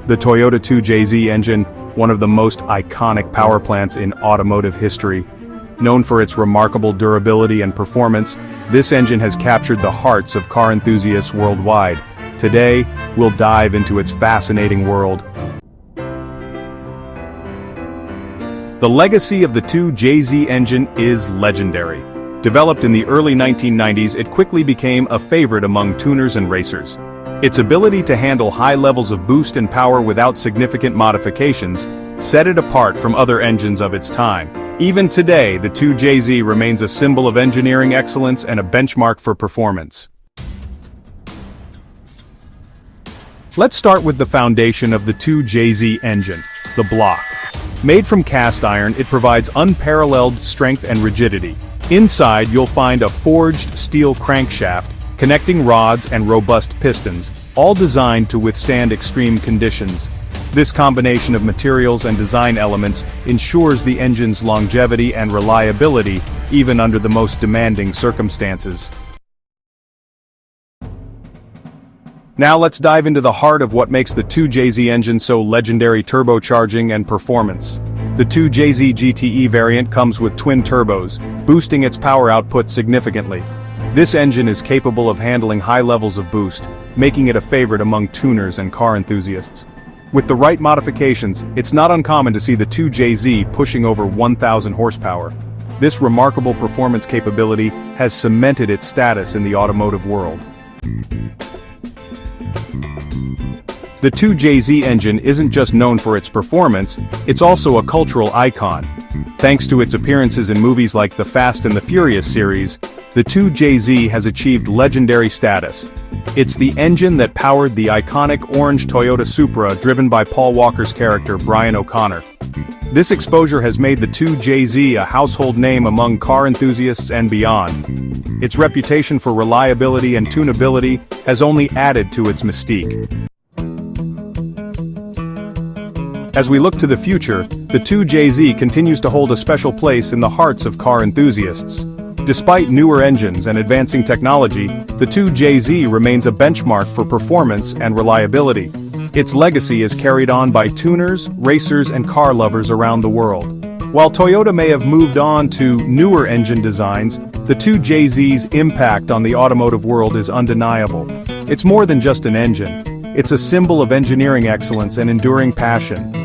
The Toyota 2JZ engine, one of the most iconic power plants in automotive history. Known for its remarkable durability and performance, this engine has captured the hearts of car enthusiasts worldwide. Today, we'll dive into its fascinating world. The legacy of the 2JZ engine is legendary. Developed in the early 1990s, it quickly became a favorite among tuners and racers. Its ability to handle high levels of boost and power without significant modifications set it apart from other engines of its time. Even today, the 2JZ remains a symbol of engineering excellence and a benchmark for performance. Let's start with the foundation of the 2JZ engine, the block. Made from cast iron, it provides unparalleled strength and rigidity. Inside, you'll find a forged steel crankshaft, connecting rods and robust pistons, all designed to withstand extreme conditions. This combination of materials and design elements ensures the engine's longevity and reliability, even under the most demanding circumstances. Now let's dive into the heart of what makes the 2JZ engine so legendary: turbocharging and performance. The 2JZ GTE variant comes with twin turbos, boosting its power output significantly. This engine is capable of handling high levels of boost, making it a favorite among tuners and car enthusiasts. With the right modifications, it's not uncommon to see the 2JZ pushing over 1,000 horsepower. This remarkable performance capability has cemented its status in the automotive world. The 2JZ engine isn't just known for its performance, it's also a cultural icon. Thanks to its appearances in movies like the Fast and the Furious series, the 2JZ has achieved legendary status. It's the engine that powered the iconic orange Toyota Supra driven by Paul Walker's character Brian O'Connor. This exposure has made the 2JZ a household name among car enthusiasts and beyond. Its reputation for reliability and tunability has only added to its mystique. As we look to the future, the 2JZ continues to hold a special place in the hearts of car enthusiasts. Despite newer engines and advancing technology, the 2JZ remains a benchmark for performance and reliability. Its legacy is carried on by tuners, racers, and car lovers around the world. While Toyota may have moved on to newer engine designs, the 2JZ's impact on the automotive world is undeniable. It's more than just an engine. It's a symbol of engineering excellence and enduring passion.